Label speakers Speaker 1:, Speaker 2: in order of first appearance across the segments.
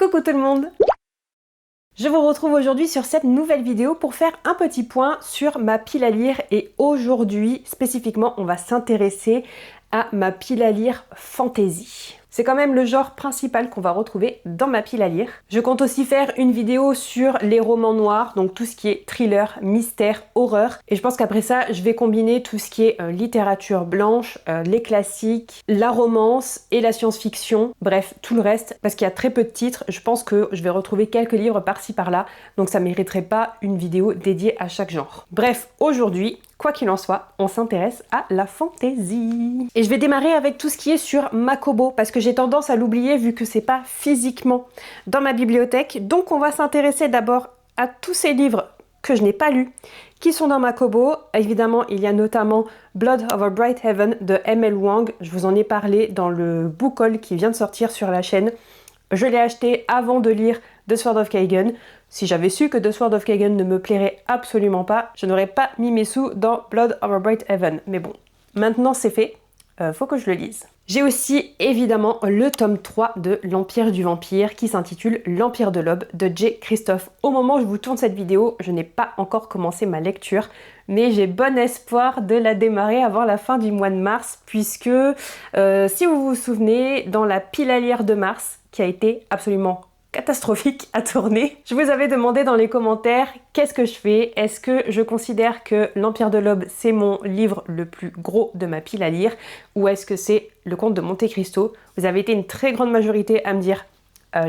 Speaker 1: Coucou tout le monde! Je vous retrouve aujourd'hui sur cette nouvelle vidéo pour faire un petit point sur ma pile à lire et aujourd'hui spécifiquement on va s'intéresser à ma pile à lire fantasy. C'est quand même le genre principal qu'on va retrouver dans ma pile à lire. Je compte aussi faire une vidéo sur les romans noirs, donc tout ce qui est thriller, mystère, horreur. Et je pense qu'après ça, je vais combiner tout ce qui est littérature blanche, les classiques, la romance et la science-fiction. Bref, tout le reste, parce qu'il y a très peu de titres. Je pense que je vais retrouver quelques livres par-ci par-là, donc ça mériterait pas une vidéo dédiée à chaque genre. Bref, aujourd'hui, quoi qu'il en soit, on s'intéresse à la fantasy. Et je vais démarrer avec tout ce qui est sur ma Kobo, parce que j'ai tendance à l'oublier vu que c'est pas physiquement dans ma bibliothèque. Donc on va s'intéresser d'abord à tous ces livres que je n'ai pas lus, qui sont dans ma Kobo. Évidemment, il y a notamment Blood Over Bright Heaven de M.L. Wang. Je vous en ai parlé dans le book haul qui vient de sortir sur la chaîne. Je l'ai acheté avant de lire The Sword of Kagan. Si j'avais su que The Sword of Kagan ne me plairait absolument pas, je n'aurais pas mis mes sous dans Blood Over Bright Heaven. Mais bon, maintenant c'est fait, faut que je le lise. J'ai aussi évidemment le tome 3 de L'Empire du Vampire qui s'intitule L'Empire de l'Aube de J. Christophe. Au moment où je vous tourne cette vidéo, je n'ai pas encore commencé ma lecture, mais j'ai bon espoir de la démarrer avant la fin du mois de mars, puisque si vous vous souvenez, dans la pile à lire de mars, qui a été absolument catastrophique à tourner. Je vous avais demandé dans les commentaires qu'est-ce que je fais. Est-ce que je considère que L'Empire de l'Aube c'est mon livre le plus gros de ma pile à lire ou est-ce que c'est Le Comte de Monte Cristo? Vous avez été une très grande majorité à me dire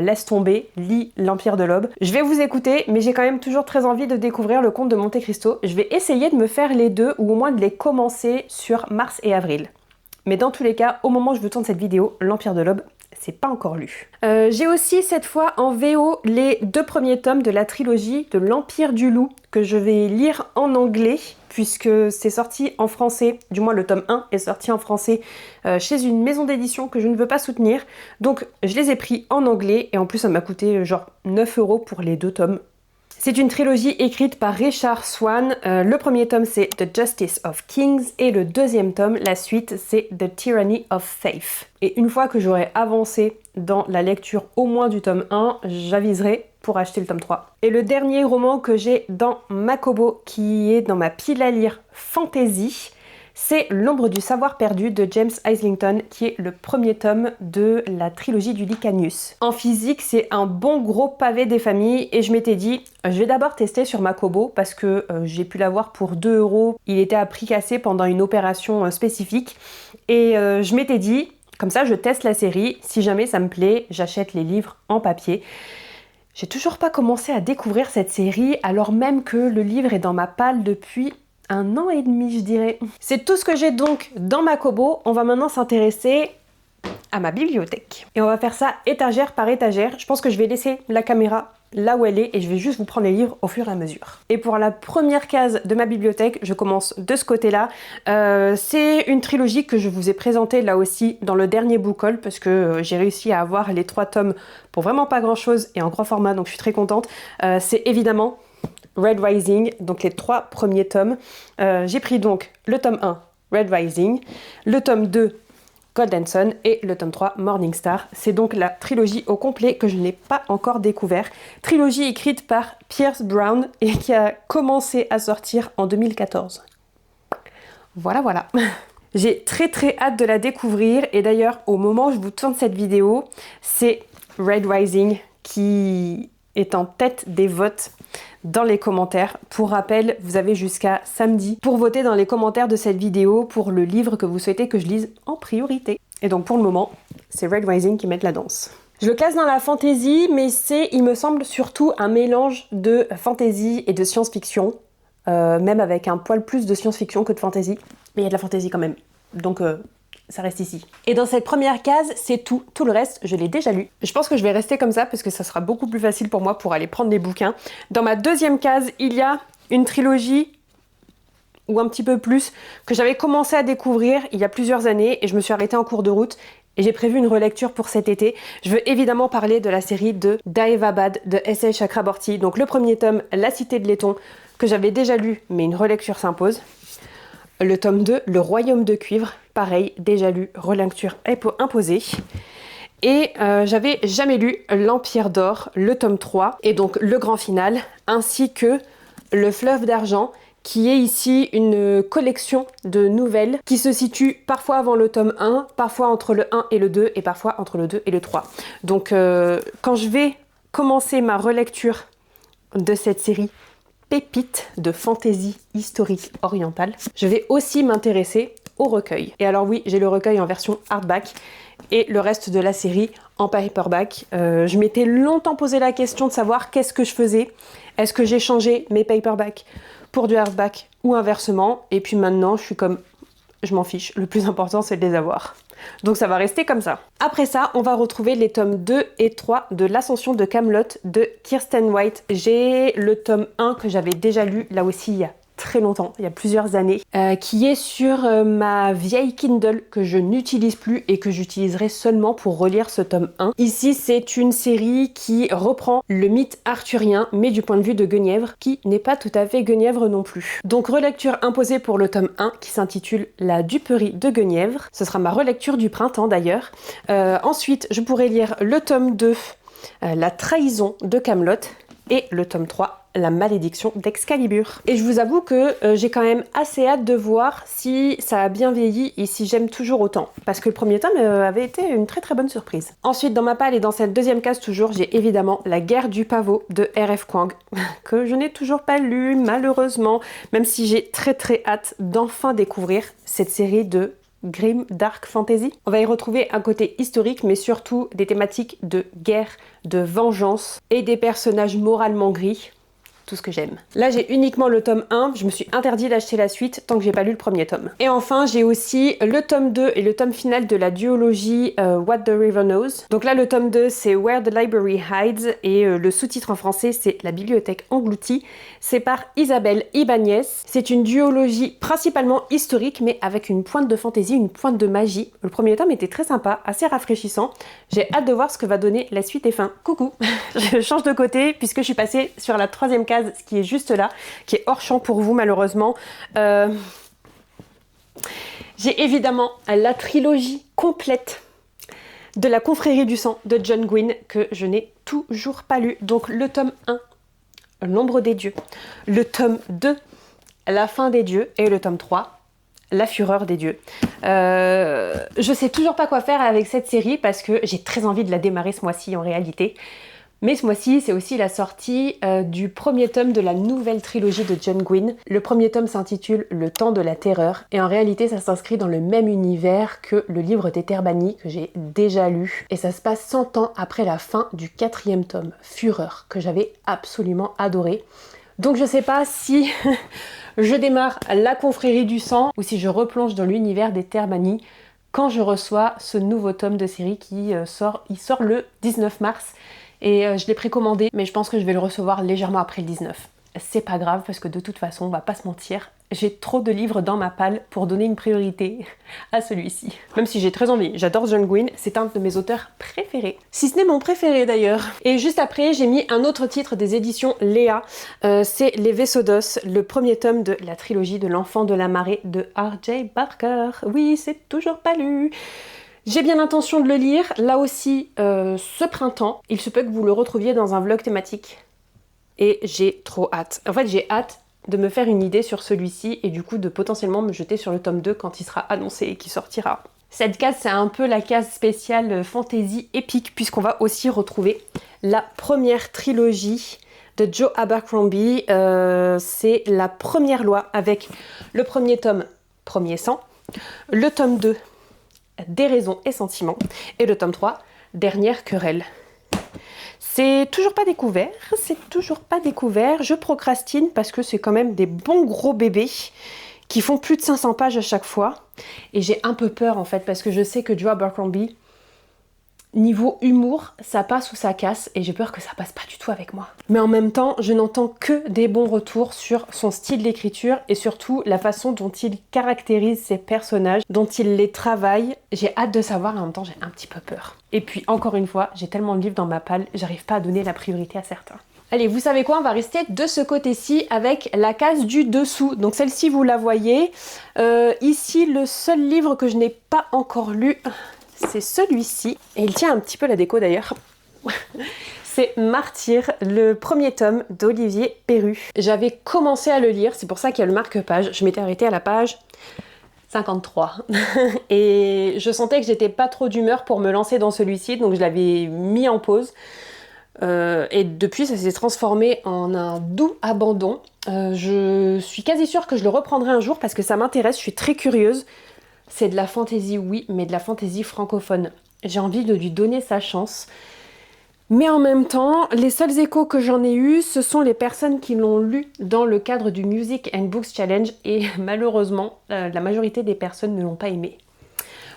Speaker 1: laisse tomber, lis L'Empire de l'Aube. Je vais vous écouter, mais j'ai quand même toujours très envie de découvrir Le Comte de Monte Cristo. Je vais essayer de me faire les deux ou au moins de les commencer sur mars et avril. Mais dans tous les cas, au moment où je vous tourne cette vidéo, L'Empire de l'Aube, c'est pas encore lu. J'ai aussi cette fois en VO les 2 premiers tomes de la trilogie de l'Empire du Loup que je vais lire en anglais puisque c'est sorti en français, du moins le tome 1 est sorti en français chez une maison d'édition que je ne veux pas soutenir. Donc je les ai pris en anglais et en plus ça m'a coûté genre 9 € pour les 2 tomes. C'est une trilogie écrite par Richard Swan. Le premier tome c'est The Justice of Kings et le deuxième tome, la suite, c'est The Tyranny of Faith. Et une fois que j'aurai avancé dans la lecture au moins du tome 1, j'aviserai pour acheter le tome 3. Et le dernier roman que j'ai dans ma Kobo, qui est dans ma pile à lire fantasy, c'est L'ombre du savoir perdu de James Islington, qui est le premier tome de la trilogie du Licanius. En physique, c'est un bon gros pavé des familles et je m'étais dit, je vais d'abord tester sur ma Kobo parce que j'ai pu l'avoir pour 2 €. Il était à prix cassé pendant une opération spécifique et je m'étais dit, comme ça je teste la série, si jamais ça me plaît, j'achète les livres en papier. J'ai toujours pas commencé à découvrir cette série alors même que le livre est dans ma palle depuis 1 an et demi, je dirais. C'est tout ce que j'ai donc dans ma Kobo. On va maintenant s'intéresser à ma bibliothèque. Et on va faire ça étagère par étagère. Je pense que je vais laisser la caméra là où elle est et je vais juste vous prendre les livres au fur et à mesure. Et pour la première case de ma bibliothèque, je commence de ce côté-là. C'est une trilogie que je vous ai présentée là aussi dans le dernier book haul parce que j'ai réussi à avoir les 3 tomes pour vraiment pas grand-chose et en grand format, donc je suis très contente. C'est évidemment Red Rising, donc les 3 premiers tomes. J'ai pris donc le tome 1, Red Rising, le tome 2, Golden Sun et le tome 3, Morning Star. C'est donc la trilogie au complet que je n'ai pas encore découvert. Trilogie écrite par Pierce Brown et qui a commencé à sortir en 2014. Voilà. J'ai très hâte de la découvrir et d'ailleurs au moment où je vous tourne cette vidéo, c'est Red Rising qui est en tête des votes dans les commentaires. Pour rappel, vous avez jusqu'à samedi pour voter dans les commentaires de cette vidéo pour le livre que vous souhaitez que je lise en priorité. Et donc pour le moment, c'est Red Rising qui met de la danse. Je le classe dans la fantasy, mais c'est, il me semble, surtout un mélange de fantasy et de science-fiction, même avec un poil plus de science-fiction que de fantasy. Mais il y a de la fantasy quand même, donc ça reste ici. Et dans cette première case, c'est tout. Tout le reste, je l'ai déjà lu. Je pense que je vais rester comme ça parce que ça sera beaucoup plus facile pour moi pour aller prendre des bouquins. Dans ma deuxième case, il y a une trilogie ou un petit peu plus que j'avais commencé à découvrir il y a plusieurs années et je me suis arrêtée en cours de route et j'ai prévu une relecture pour cet été. Je veux évidemment parler de la série de Daevabad de S.A. Chakraborty. Donc le premier tome, La Cité de Laiton, que j'avais déjà lu mais une relecture s'impose. Le tome 2, Le Royaume de Cuivre, pareil, déjà lu, relecture imposée. Et j'avais jamais lu L'Empire d'Or, le tome 3, et donc le grand final, ainsi que Le Fleuve d'Argent, qui est ici une collection de nouvelles qui se situe parfois avant le tome 1, parfois entre le 1 et le 2, et parfois entre le 2 et le 3. Donc quand je vais commencer ma relecture de cette série pépite de fantaisie historique orientale, je vais aussi m'intéresser au recueil. Et alors oui, j'ai le recueil en version hardback et le reste de la série en paperback. Je m'étais longtemps posé la question de savoir qu'est-ce que je faisais. Est-ce que j'ai changé mes paperbacks pour du hardback ou inversement? Et puis maintenant, je suis comme, je m'en fiche. Le plus important, c'est de les avoir. Donc ça va rester comme ça. Après ça, on va retrouver les tomes 2 et 3 de l'Ascension de Camelot de Kiersten White. J'ai le tome 1 que j'avais déjà lu, là aussi il y a très longtemps, il y a plusieurs années, qui est sur ma vieille Kindle que je n'utilise plus et que j'utiliserai seulement pour relire ce tome 1. Ici, c'est une série qui reprend le mythe arthurien, mais du point de vue de Guenièvre, qui n'est pas tout à fait Guenièvre non plus. Donc relecture imposée pour le tome 1 qui s'intitule La duperie de Guenièvre. Ce sera ma relecture du printemps d'ailleurs. Ensuite, je pourrai lire le tome 2, La trahison de Camelot, et le tome 3, La malédiction d'Excalibur. Et je vous avoue que j'ai quand même assez hâte de voir si ça a bien vieilli et si j'aime toujours autant. Parce que le premier tome avait été une très très bonne surprise. Ensuite, dans ma palle et dans cette deuxième case toujours, j'ai évidemment La guerre du pavot de R.F. Kuang, que je n'ai toujours pas lu malheureusement, même si j'ai très très hâte d'enfin découvrir cette série de Grim Dark Fantasy. On va y retrouver un côté historique, mais surtout des thématiques de guerre, de vengeance et des personnages moralement gris. Tout ce que j'aime. Là, j'ai uniquement le tome 1. Je me suis interdit d'acheter la suite tant que j'ai pas lu le premier tome. Et enfin, j'ai aussi le tome 2 et le tome final de la duologie What the River Knows. Donc là, le tome 2, c'est Where the Library Hides et le sous-titre en français, c'est La bibliothèque engloutie. C'est par Isabelle Ibáñez. C'est une duologie principalement historique, mais avec une pointe de fantaisie, une pointe de magie. Le premier tome était très sympa, assez rafraîchissant. J'ai hâte de voir ce que va donner la suite et fin. Coucou. Je change de côté puisque je suis passée sur la troisième case, ce qui est juste là, qui est hors champ pour vous malheureusement. J'ai évidemment la trilogie complète de la confrérie du sang de John Gwynne que je n'ai toujours pas lu. Donc le tome 1, L'ombre des dieux, le tome 2, La fin des dieux, et le tome 3, La fureur des dieux. Je sais toujours pas quoi faire avec cette série parce que j'ai très envie de la démarrer ce mois-ci en réalité. Mais ce mois-ci, c'est aussi la sortie du premier tome de la nouvelle trilogie de John Gwynne. Le premier tome s'intitule Le temps de la terreur, et en réalité, ça s'inscrit dans le même univers que le livre des Terres bannies que j'ai déjà lu. Et ça se passe 100 ans après la fin du 4e tome, Fureur, que j'avais absolument adoré. Donc je sais pas si je démarre la confrérie du sang ou si je replonge dans l'univers des Terres bannies quand je reçois ce nouveau tome de série qui sort le 19 mars. Et je l'ai précommandé, mais je pense que je vais le recevoir légèrement après le 19. C'est pas grave parce que de toute façon, on va pas se mentir, j'ai trop de livres dans ma palle pour donner une priorité à celui-ci. Même si j'ai très envie, j'adore John Gwynne, c'est un de mes auteurs préférés. Si ce n'est mon préféré d'ailleurs. Et juste après, j'ai mis un autre titre des éditions Léa, c'est Les Vaisseaux d'os, le premier tome de la trilogie de l'Enfant de la marée de R.J. Barker. Oui, c'est toujours pas lu. J'ai bien l'intention de le lire, là aussi ce printemps. Il se peut que vous le retrouviez dans un vlog thématique. Et j'ai trop hâte. En fait, j'ai hâte de me faire une idée sur celui-ci et du coup de potentiellement me jeter sur le tome 2 quand il sera annoncé et qu'il sortira. Cette case, c'est un peu la case spéciale fantasy épique puisqu'on va aussi retrouver la première trilogie de Joe Abercrombie. C'est La première loi avec le premier tome, Premier sang, le tome 2, Des raisons et sentiments, et le tome 3, Dernière querelle. C'est toujours pas découvert, je procrastine parce que c'est quand même des bons gros bébés qui font plus de 500 pages à chaque fois, et j'ai un peu peur en fait parce que je sais que Joe Abercrombie, niveau humour, ça passe ou ça casse, et j'ai peur que ça passe pas du tout avec moi. Mais en même temps, je n'entends que des bons retours sur son style d'écriture et surtout la façon dont il caractérise ses personnages, dont il les travaille. J'ai hâte de savoir et en même temps j'ai un petit peu peur. Et puis encore une fois, j'ai tellement de livres dans ma palle, j'arrive pas à donner la priorité à certains. Allez, vous savez quoi, on va rester de ce côté-ci avec la case du dessous. Donc celle-ci, vous la voyez. Ici, le seul livre que je n'ai pas encore lu, c'est celui-ci. Et il tient un petit peu la déco d'ailleurs. C'est Martyr, le premier tome d'Olivier Perru. J'avais commencé à le lire, c'est pour ça qu'il y a le marque-page. Je m'étais arrêtée à la page 53. Et je sentais que j'étais pas trop d'humeur pour me lancer dans celui-ci, donc je l'avais mis en pause. Et depuis, ça s'est transformé en un doux abandon. Je suis quasi sûre que je le reprendrai un jour parce que ça m'intéresse, je suis très curieuse. C'est de la fantaisie, oui, mais de la fantaisie francophone. J'ai envie de lui donner sa chance. Mais en même temps, les seuls échos que j'en ai eus, ce sont les personnes qui l'ont lu dans le cadre du Music and Books Challenge et malheureusement, la majorité des personnes ne l'ont pas aimé.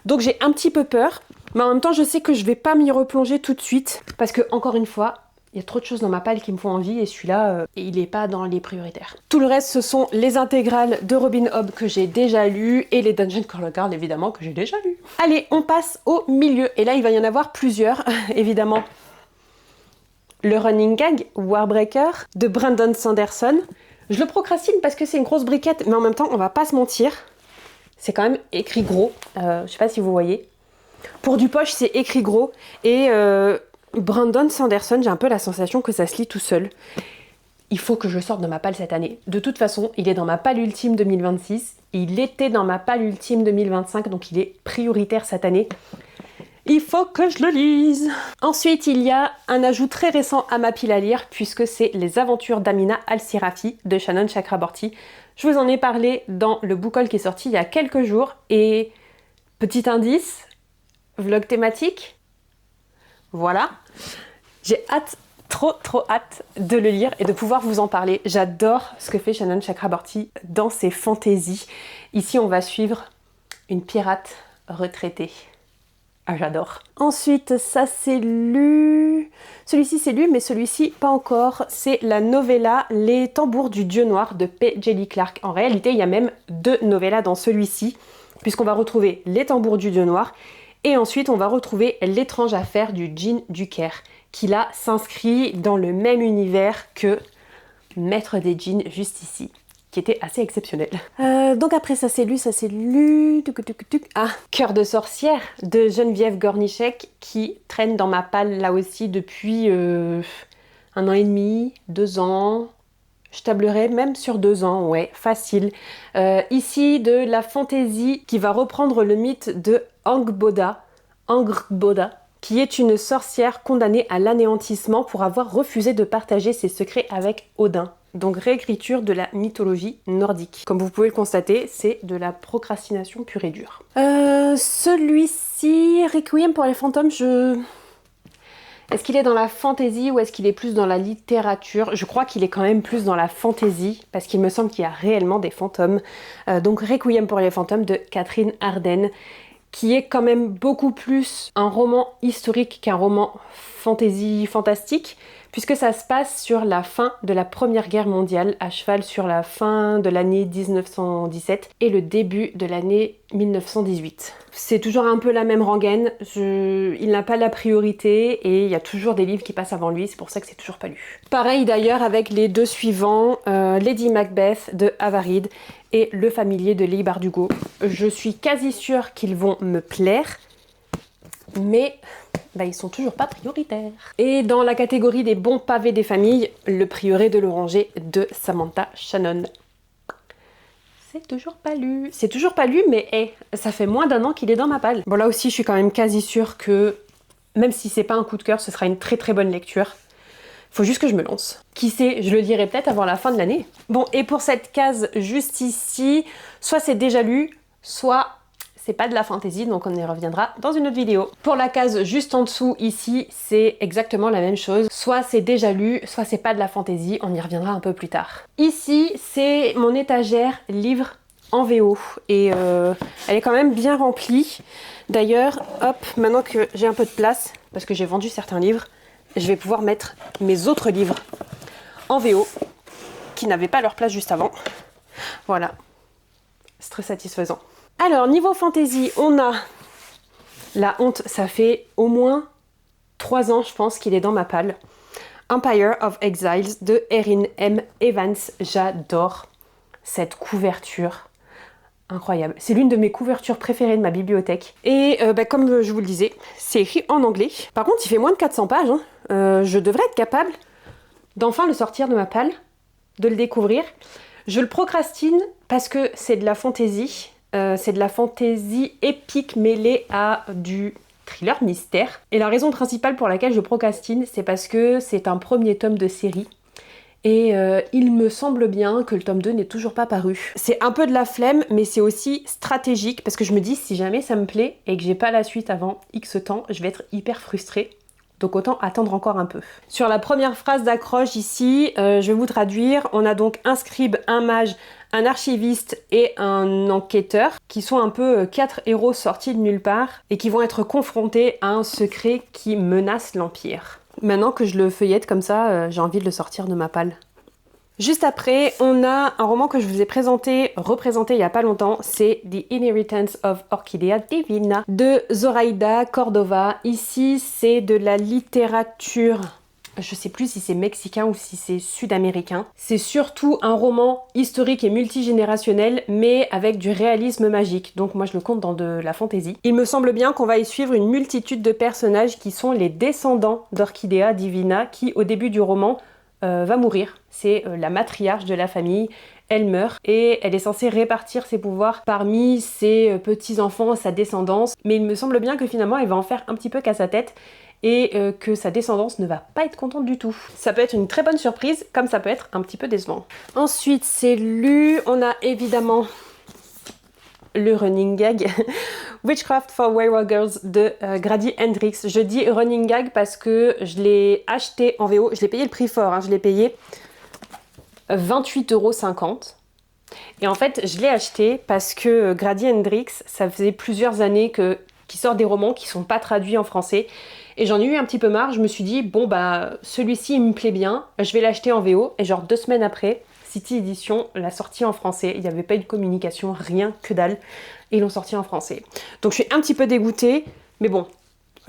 Speaker 1: Donc j'ai un petit peu peur, mais en même temps je sais que je vais pas m'y replonger tout de suite parce que, encore une fois, il y a trop de choses dans ma palle qui me font envie et celui-là, il n'est pas dans les prioritaires. Tout le reste, ce sont les intégrales de Robin Hobb que j'ai déjà lues et les Dungeon Crawler Cards évidemment que j'ai déjà lues. Allez, on passe au milieu et là il va y en avoir plusieurs, évidemment. Le Running Gag, Warbreaker, de Brandon Sanderson. Je le procrastine parce que c'est une grosse briquette, mais en même temps, on va pas se mentir. C'est quand même écrit gros. Je sais pas si vous voyez. Pour du poche, c'est écrit gros. Et Brandon Sanderson, j'ai un peu la sensation que ça se lit tout seul. Il faut que je sorte de ma palle cette année. De toute façon, il est dans ma palle ultime 2026. Il était dans ma palle ultime 2025, donc il est prioritaire cette année. Il faut que je le lise. Ensuite, il y a un ajout très récent à ma pile à lire, puisque c'est Les Aventures d'Amina Al-Sirafi de Shannon Chakraborty. Je vous en ai parlé dans le book haul qui est sorti il y a quelques jours. Et petit indice, vlog thématique, voilà. J'ai hâte, trop hâte de le lire et de pouvoir vous en parler. J'adore ce que fait Shannon Chakraborty dans ses fantaisies. Ici, on va suivre une pirate retraitée. Ah, j'adore. Ensuite, ça c'est lu. Celui-ci c'est lu, mais celui-ci pas encore. C'est la novella Les Tambours du Dieu Noir de P. Djeli Clark. En réalité, il y a même 2 novellas dans celui-ci, puisqu'on va retrouver Les Tambours du Dieu Noir et ensuite on va retrouver L'étrange affaire du djinn du Caire, qui là s'inscrit dans le même univers que Maître des djinns juste ici, qui était assez exceptionnel. Donc après ça c'est lu... Ah, Cœur de sorcière de Geneviève Gornichek qui traîne dans ma palle là aussi depuis 1 an et demi, 2 ans. Je tablerais même sur 2 ans, ouais, facile. Ici de la fantaisie qui va reprendre le mythe de Angrboda, qui est une sorcière condamnée à l'anéantissement pour avoir refusé de partager ses secrets avec Odin. Donc réécriture de la mythologie nordique. Comme vous pouvez le constater, c'est de la procrastination pure et dure. Celui-ci, Requiem pour les fantômes, Est-ce qu'il est dans la fantaisie ou est-ce qu'il est plus dans la littérature? Je crois qu'il est quand même plus dans la fantaisie, parce qu'il me semble qu'il y a réellement des fantômes. Donc Requiem pour les fantômes de Catherine Arden, qui est quand même beaucoup plus un roman historique qu'un roman fantaisie fantastique, puisque ça se passe sur la fin de la Première Guerre mondiale, à cheval sur la fin de l'année 1917 et le début de l'année 1918. C'est toujours un peu la même rengaine, il n'a pas la priorité et il y a toujours des livres qui passent avant lui, c'est pour ça que c'est toujours pas lu. Pareil d'ailleurs avec les 2 suivants, Lady Macbeth de Avarid et Le familier de Leigh Bardugo. Je suis quasi sûre qu'ils vont me plaire, mais ils sont toujours pas prioritaires. Et dans la catégorie des bons pavés des familles, Le prieuré de l'Oranger de Samantha Shannon. C'est toujours pas lu. C'est toujours pas lu, mais ça fait moins d'1 an qu'il est dans ma palle. Bon, là aussi, je suis quand même quasi sûre que, même si c'est pas un coup de cœur, ce sera une très bonne lecture. Faut juste que je me lance. Qui sait, je le lirai peut-être avant la fin de l'année. Bon, et pour cette case juste ici, soit c'est déjà lu, soit c'est pas de la fantaisie, donc on y reviendra dans une autre vidéo. Pour la case juste en dessous, ici, c'est exactement la même chose. Soit c'est déjà lu, soit c'est pas de la fantaisie, on y reviendra un peu plus tard. Ici, c'est mon étagère livres en VO, et elle est quand même bien remplie. D'ailleurs, hop, maintenant que j'ai un peu de place, parce que j'ai vendu certains livres, je vais pouvoir mettre mes autres livres en VO, qui n'avaient pas leur place juste avant. Voilà, c'est très satisfaisant. Alors, niveau fantasy, on a La Honte, ça fait au moins 3 ans, je pense, qu'il est dans ma palle. Empire of Exiles de Erin M. Evans. J'adore cette couverture. Incroyable. C'est l'une de mes couvertures préférées de ma bibliothèque. Et comme je vous le disais, c'est écrit en anglais. Par contre, il fait moins de 400 pages. Hein. Je devrais être capable d'enfin le sortir de ma palle, de le découvrir. Je le procrastine parce que c'est de la fantaisie. C'est de la fantaisie épique mêlée à du thriller mystère. Et la raison principale pour laquelle je procrastine, c'est parce que c'est un premier tome de série. Et il me semble bien que le tome 2 n'est toujours pas paru. C'est un peu de la flemme, mais c'est aussi stratégique, parce que je me dis, si jamais ça me plaît et que j'ai pas la suite avant X temps, je vais être hyper frustrée. Donc autant attendre encore un peu. Sur la première phrase d'accroche ici, je vais vous traduire. On a donc un scribe, un mage, un archiviste et un enquêteur, qui sont un peu 4 héros sortis de nulle part, et qui vont être confrontés à un secret qui menace l'Empire. Maintenant que je le feuillette comme ça, j'ai envie de le sortir de ma palle. Juste après, on a un roman que je vous ai représenté il y a pas longtemps, c'est The Inheritance of Orchidea Divina de Zoraida Cordova. Ici, c'est de la littérature, je sais plus si c'est mexicain ou si c'est sud-américain. C'est surtout un roman historique et multigénérationnel, mais avec du réalisme magique. Donc moi je le compte dans de la fantaisie. Il me semble bien qu'on va y suivre une multitude de personnages qui sont les descendants d'Orchidea Divina, qui au début du roman va mourir. C'est la matriarche de la famille. Elle meurt et elle est censée répartir ses pouvoirs parmi ses petits-enfants, sa descendance. Mais il me semble bien que finalement elle va en faire un petit peu qu'à sa tête et que sa descendance ne va pas être contente du tout. Ça peut être une très bonne surprise, comme ça peut être un petit peu décevant. Ensuite, c'est lu. On a évidemment le running gag Witchcraft for Wayward Girls de Grady Hendrix. Je dis running gag parce que je l'ai acheté en VO. Je l'ai payé le prix fort, hein. Je l'ai payé 28,50 €. Et en fait, je l'ai acheté parce que Grady Hendrix, ça faisait plusieurs années qu'il sort des romans qui sont pas traduits en français. Et j'en ai eu un petit peu marre. Je me suis dit, bon bah, celui-ci il me plaît bien, je vais l'acheter en VO. Et genre 2 semaines après, City Edition l'a sorti en français. Il n'y avait pas eu de communication, rien que dalle. Et ils l'ont sorti en français. Donc je suis un petit peu dégoûtée, mais bon,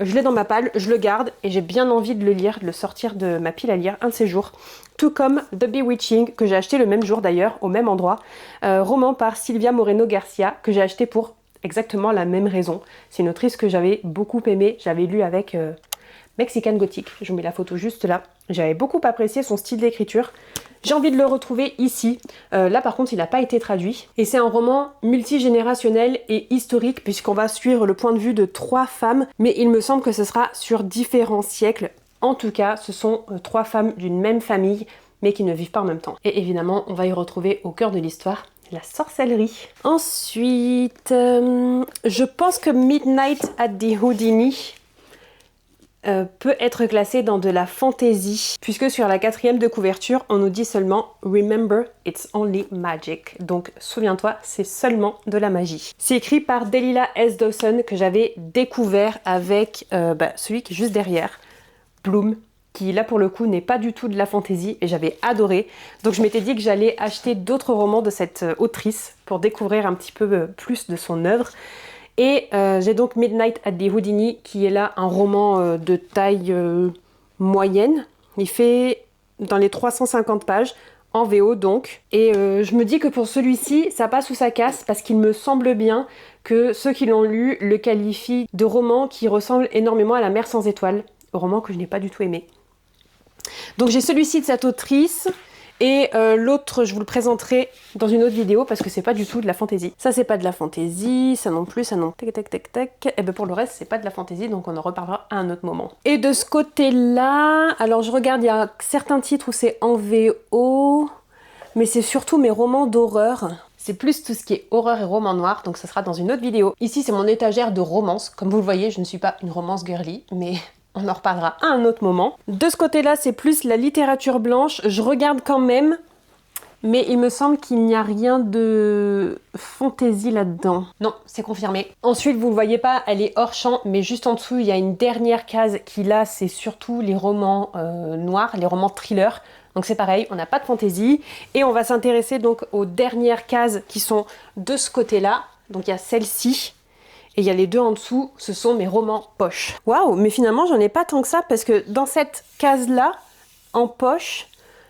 Speaker 1: je l'ai dans ma palle, je le garde et j'ai bien envie de le lire, de le sortir de ma pile à lire un de ces jours. Tout comme The Bewitching, que j'ai acheté le même jour d'ailleurs, au même endroit. Roman par Silvia Moreno Garcia, que j'ai acheté pour exactement la même raison. C'est une autrice que j'avais beaucoup aimée, j'avais lu avec Mexican Gothic. Je vous mets la photo juste là. J'avais beaucoup apprécié son style d'écriture. J'ai envie de le retrouver ici. Là par contre il n'a pas été traduit. Et c'est un roman multigénérationnel et historique puisqu'on va suivre le point de vue de 3 femmes. Mais il me semble que ce sera sur différents siècles. En tout cas ce sont 3 femmes d'une même famille mais qui ne vivent pas en même temps. Et évidemment on va y retrouver au cœur de l'histoire la sorcellerie. Ensuite, je pense que Midnight at the Houdini peut être classé dans de la fantasy, puisque sur la 4e de couverture, on nous dit seulement « Remember, it's only magic ». Donc, souviens-toi, c'est seulement de la magie. C'est écrit par Delilah S. Dawson, que j'avais découvert avec celui qui est juste derrière, Bloom, qui là pour le coup n'est pas du tout de la fantasy, et j'avais adoré. Donc je m'étais dit que j'allais acheter d'autres romans de cette autrice pour découvrir un petit peu plus de son œuvre. Et j'ai donc Midnight at the Houdini, qui est là un roman de taille moyenne. Il fait dans les 350 pages, en VO donc. Et je me dis que pour celui-ci, ça passe ou ça casse, parce qu'il me semble bien que ceux qui l'ont lu le qualifient de roman qui ressemble énormément à La Mer sans étoiles, roman que je n'ai pas du tout aimé. Donc j'ai celui-ci de cette autrice. Et l'autre, je vous le présenterai dans une autre vidéo parce que c'est pas du tout de la fantaisie. Ça, c'est pas de la fantaisie, ça non plus, ça non. Tac, tac, tac, tac. Et bien pour le reste, c'est pas de la fantaisie, donc on en reparlera à un autre moment. Et de ce côté-là, alors je regarde, il y a certains titres où c'est en VO, mais c'est surtout mes romans d'horreur. C'est plus tout ce qui est horreur et roman noir, donc ça sera dans une autre vidéo. Ici, c'est mon étagère de romance. Comme vous le voyez, je ne suis pas une romance girly, mais on en reparlera à un autre moment. De ce côté-là, c'est plus la littérature blanche. Je regarde quand même, mais il me semble qu'il n'y a rien de fantaisie là-dedans. Non, c'est confirmé. Ensuite, vous ne le voyez pas, elle est hors champ, mais juste en dessous, il y a une dernière case qui, là, c'est surtout les romans noirs, les romans thrillers. Donc c'est pareil, on n'a pas de fantaisie. Et on va s'intéresser donc aux dernières cases qui sont de ce côté-là. Donc il y a celle-ci. Et il y a les deux en dessous, ce sont mes romans poche. Waouh, mais finalement j'en ai pas tant que ça parce que dans cette case-là, en poche,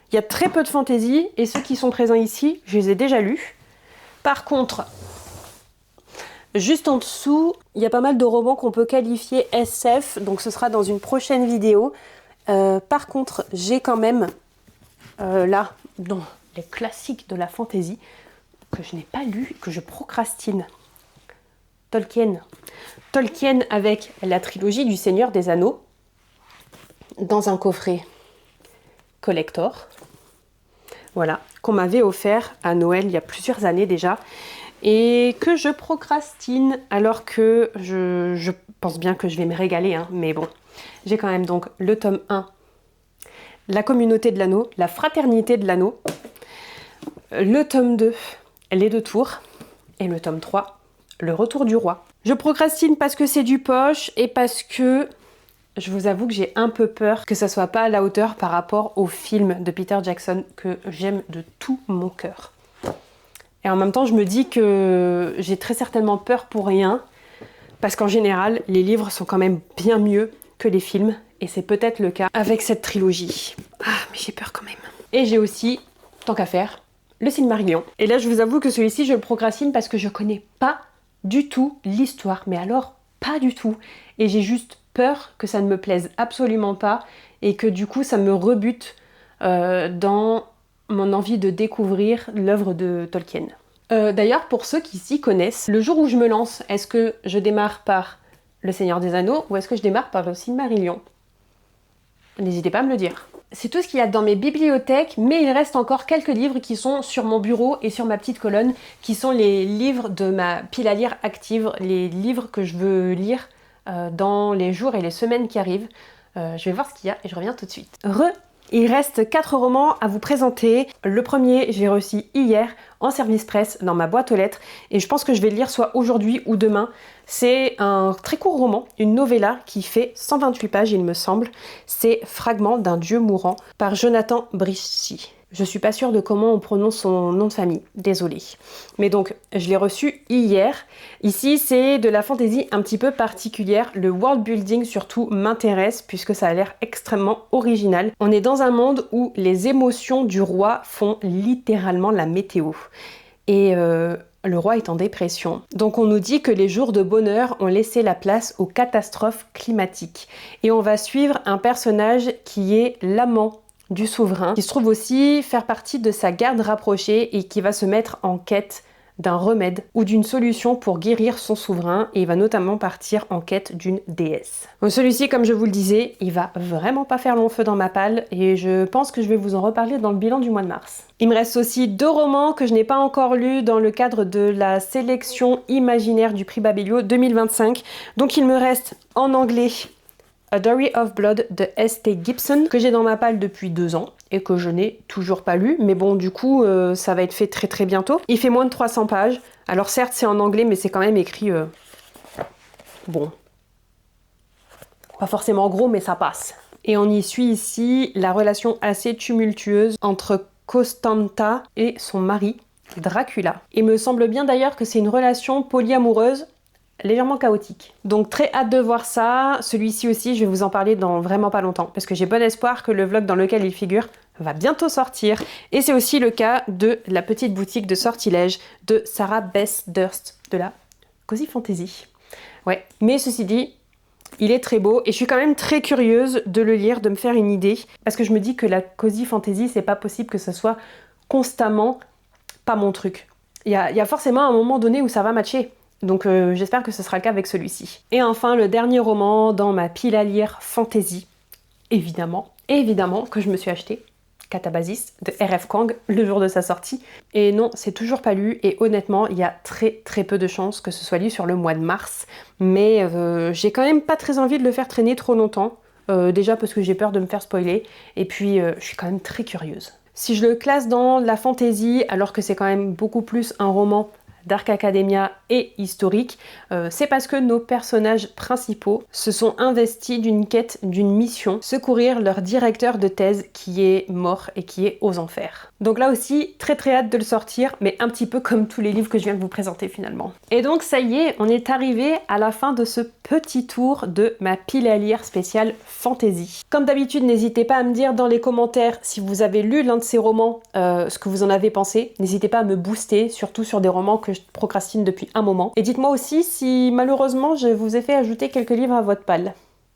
Speaker 1: il y a très peu de fantaisie et ceux qui sont présents ici, je les ai déjà lus. Par contre, Juste en dessous, il y a pas mal de romans qu'on peut qualifier SF, donc ce sera dans une prochaine vidéo. Par contre, j'ai quand même, là, dans les classiques de la fantasy, que je n'ai pas lu, que je procrastine. Tolkien. Tolkien avec la trilogie du Seigneur des Anneaux, dans un coffret collector. Voilà, qu'on m'avait offert à Noël il y a plusieurs années déjà. Et que je procrastine alors que je pense bien que je vais me régaler, hein, mais bon. J'ai quand même donc le tome 1, La communauté de l'anneau, La fraternité de l'anneau, le tome 2, Les deux tours, et le tome 3, Le retour du roi. Je procrastine parce que c'est du poche et parce que je vous avoue que j'ai un peu peur que ça soit pas à la hauteur par rapport au film de Peter Jackson que j'aime de tout mon cœur. Et en même temps, je me dis que j'ai très certainement peur pour rien, parce qu'en général, les livres sont quand même bien mieux que les films, et c'est peut-être le cas avec cette trilogie. Ah, mais j'ai peur quand même. Et j'ai aussi, tant qu'à faire, le Silmarillion. Et là, je vous avoue que celui-ci, je le procrastine parce que je connais pas du tout l'histoire, mais alors pas du tout. Et j'ai juste peur que ça ne me plaise absolument pas, et que du coup, ça me rebute dans mon envie de découvrir l'œuvre de Tolkien. D'ailleurs, pour ceux qui s'y connaissent, le jour où je me lance, est-ce que je démarre par Le Seigneur des Anneaux ou est-ce que je démarre par le Silmarillion? N'hésitez pas à me le dire. C'est tout ce qu'il y a dans mes bibliothèques, mais il reste encore quelques livres qui sont sur mon bureau et sur ma petite colonne, qui sont les livres de ma pile à lire active, les livres que je veux lire dans les jours et les semaines qui arrivent. Je vais voir ce qu'il y a et je reviens tout de suite. Il reste 4 romans à vous présenter. Le premier, j'ai reçu hier en service presse dans ma boîte aux lettres et je pense que je vais le lire soit aujourd'hui ou demain. C'est un très court roman, une novella qui fait 128 pages il me semble. C'est Fragments d'un dieu mourant par Jonathan Brichy. Je suis pas sûre de comment on prononce son nom de famille, désolée. Mais donc, je l'ai reçu hier. Ici, c'est de la fantaisie un petit peu particulière. Le world building surtout m'intéresse puisque ça a l'air extrêmement original. On est dans un monde où les émotions du roi font littéralement la météo. Et le roi est en dépression. Donc on nous dit que les jours de bonheur ont laissé la place aux catastrophes climatiques. Et on va suivre un personnage qui est l'amant du souverain, qui se trouve aussi faire partie de sa garde rapprochée et qui va se mettre en quête d'un remède ou d'une solution pour guérir son souverain, et il va notamment partir en quête d'une déesse. Donc celui-ci, comme je vous le disais, il va vraiment pas faire long feu dans ma palle et je pense que je vais vous en reparler dans le bilan du mois de mars. Il me reste aussi 2 romans que je n'ai pas encore lus dans le cadre de la sélection imaginaire du prix Babelio 2025. Donc il me reste en anglais A Diary of Blood de S.T. Gibson, que j'ai dans ma palle depuis 2 ans et que je n'ai toujours pas lu, mais bon, du coup, ça va être fait très très bientôt. Il fait moins de 300 pages, alors certes c'est en anglais, mais c'est quand même écrit... Bon, pas forcément gros, mais ça passe. Et on y suit ici la relation assez tumultueuse entre Constanta et son mari, Dracula. Il me semble bien d'ailleurs que c'est une relation polyamoureuse, légèrement chaotique. Donc très hâte de voir ça. Celui-ci aussi, je vais vous en parler dans vraiment pas longtemps, parce que j'ai bon espoir que le vlog dans lequel il figure va bientôt sortir. Et c'est aussi le cas de la petite boutique de sortilèges de Sarah Beth Durst, de la Cozy Fantasy. Ouais, mais ceci dit, il est très beau et je suis quand même très curieuse de le lire, de me faire une idée, parce que je me dis que la Cozy Fantasy, c'est pas possible que ce soit constamment pas mon truc. Il y a forcément un moment donné où ça va matcher. Donc j'espère que ce sera le cas avec celui-ci. Et enfin, le dernier roman dans ma pile à lire fantasy, évidemment que je me suis acheté, Catabasis de R.F. Kuang le jour de sa sortie. Et non, c'est toujours pas lu et honnêtement, il y a très très peu de chances que ce soit lu sur le mois de mars. Mais j'ai quand même pas très envie de le faire traîner trop longtemps. Déjà parce que j'ai peur de me faire spoiler et puis je suis quand même très curieuse. Si je le classe dans la fantasy, alors que c'est quand même beaucoup plus un roman Dark Academia et historique, c'est parce que nos personnages principaux se sont investis d'une quête, d'une mission, secourir leur directeur de thèse qui est mort et qui est aux enfers. Donc là aussi, très très hâte de le sortir, mais un petit peu comme tous les livres que je viens de vous présenter finalement. Et donc ça y est, on est arrivé à la fin de ce petit tour de ma pile à lire spéciale fantasy. Comme d'habitude, n'hésitez pas à me dire dans les commentaires si vous avez lu l'un de ces romans, ce que vous en avez pensé. N'hésitez pas à me booster, surtout sur des romans que je procrastine depuis un moment. Et dites-moi aussi si malheureusement je vous ai fait ajouter quelques livres à votre palle.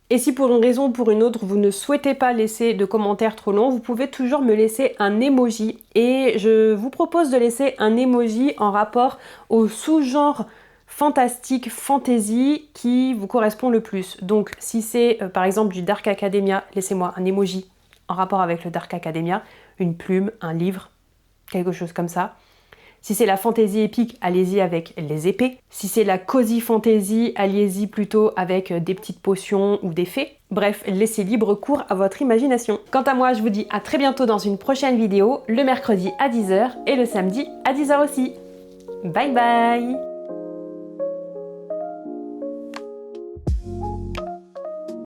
Speaker 1: Et si pour une raison ou pour une autre, vous ne souhaitez pas laisser de commentaires trop longs, vous pouvez toujours me laisser un emoji. Et je vous propose de laisser un emoji en rapport au sous-genre fantastique, fantasy qui vous correspond le plus. Donc si c'est par exemple du Dark Academia, laissez-moi un emoji en rapport avec le Dark Academia, une plume, un livre, quelque chose comme ça. Si c'est la fantasy épique, allez-y avec les épées. Si c'est la cozy fantasy, allez-y plutôt avec des petites potions ou des fées. Bref, laissez libre cours à votre imagination. Quant à moi, je vous dis à très bientôt dans une prochaine vidéo, le mercredi à 10h et le samedi à 10h aussi. Bye bye!